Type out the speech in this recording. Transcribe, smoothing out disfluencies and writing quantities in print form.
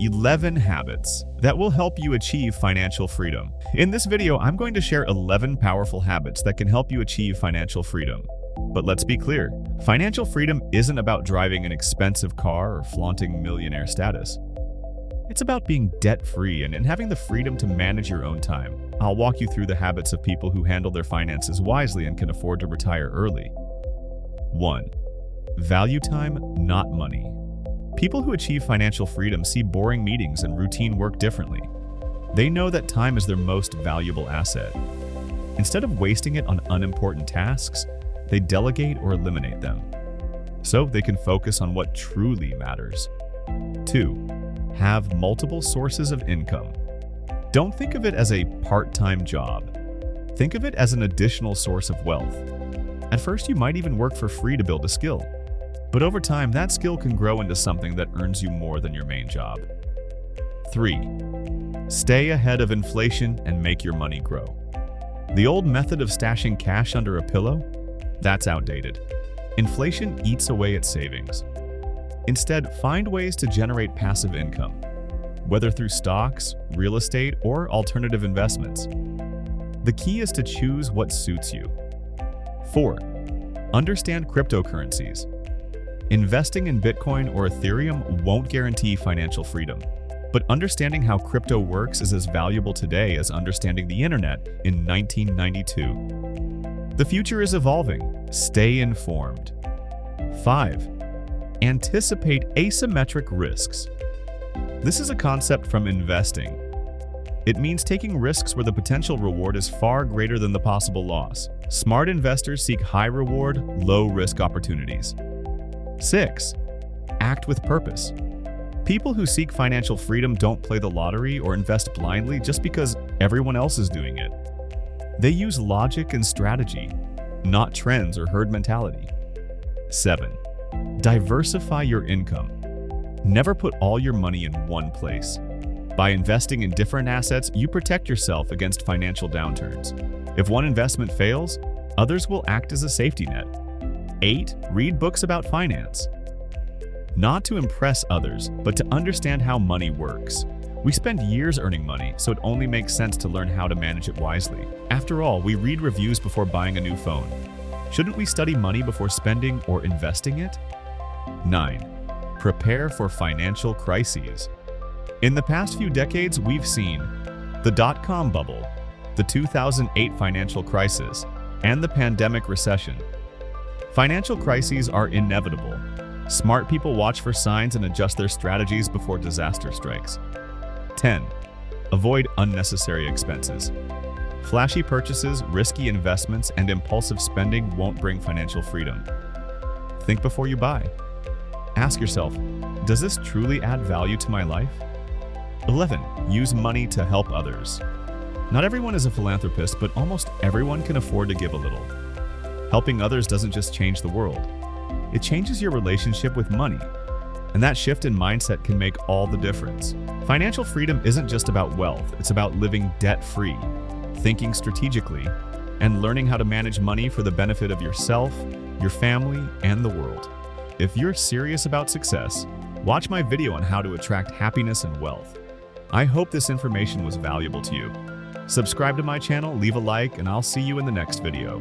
11 habits that will help you achieve financial freedom. In this video, I'm going to share 11 powerful habits that can help you achieve financial freedom. But let's be clear, financial freedom isn't about driving an expensive car or flaunting millionaire status. It's about being debt-free and having the freedom to manage your own time. I'll walk you through the habits of people who handle their finances wisely and can afford to retire early. 1. Value time, not money. People who achieve financial freedom see boring meetings and routine work differently. They know that time is their most valuable asset. Instead of wasting it on unimportant tasks, they delegate or eliminate them, so they can focus on what truly matters. 2. Have multiple sources of income. Don't think of it as a part-time job. Think of it as an additional source of wealth. At first, you might even work for free to build a skill. But over time, that skill can grow into something that earns you more than your main job. 3. Stay ahead of inflation and make your money grow. The old method of stashing cash under a pillow? That's outdated. Inflation eats away at savings. Instead, find ways to generate passive income, whether through stocks, real estate, or alternative investments. The key is to choose what suits you. 4. Understand cryptocurrencies. Investing in Bitcoin or Ethereum won't guarantee financial freedom, but understanding how crypto works is as valuable today as understanding the internet in 1992. The future is evolving. Stay informed. 5. Anticipate asymmetric risks. This is a concept from investing. It means taking risks where the potential reward is far greater than the possible loss. Smart investors seek high-reward, low-risk opportunities. 6. Act with purpose. People who seek financial freedom don't play the lottery or invest blindly just because everyone else is doing it. They use logic and strategy, not trends or herd mentality. 7. Diversify your income. Never put all your money in one place. By investing in different assets, you protect yourself against financial downturns. If one investment fails, others will act as a safety net. 8. Read books about finance. Not to impress others, but to understand how money works. We spend years earning money, so it only makes sense to learn how to manage it wisely. After all, we read reviews before buying a new phone. Shouldn't we study money before spending or investing it? 9. Prepare for financial crises. In the past few decades, we've seen the dot-com bubble, the 2008 financial crisis, and the pandemic recession. Financial crises are inevitable. Smart people watch for signs and adjust their strategies before disaster strikes. 10. Avoid unnecessary expenses. Flashy purchases, risky investments, and impulsive spending won't bring financial freedom. Think before you buy. Ask yourself, does this truly add value to my life? 11. Use money to help others. Not everyone is a philanthropist, but almost everyone can afford to give a little. Helping others doesn't just change the world. It changes your relationship with money. And that shift in mindset can make all the difference. Financial freedom isn't just about wealth, it's about living debt-free, thinking strategically, and learning how to manage money for the benefit of yourself, your family, and the world. If you're serious about success, watch my video on how to attract happiness and wealth. I hope this information was valuable to you. Subscribe to my channel, leave a like, and I'll see you in the next video.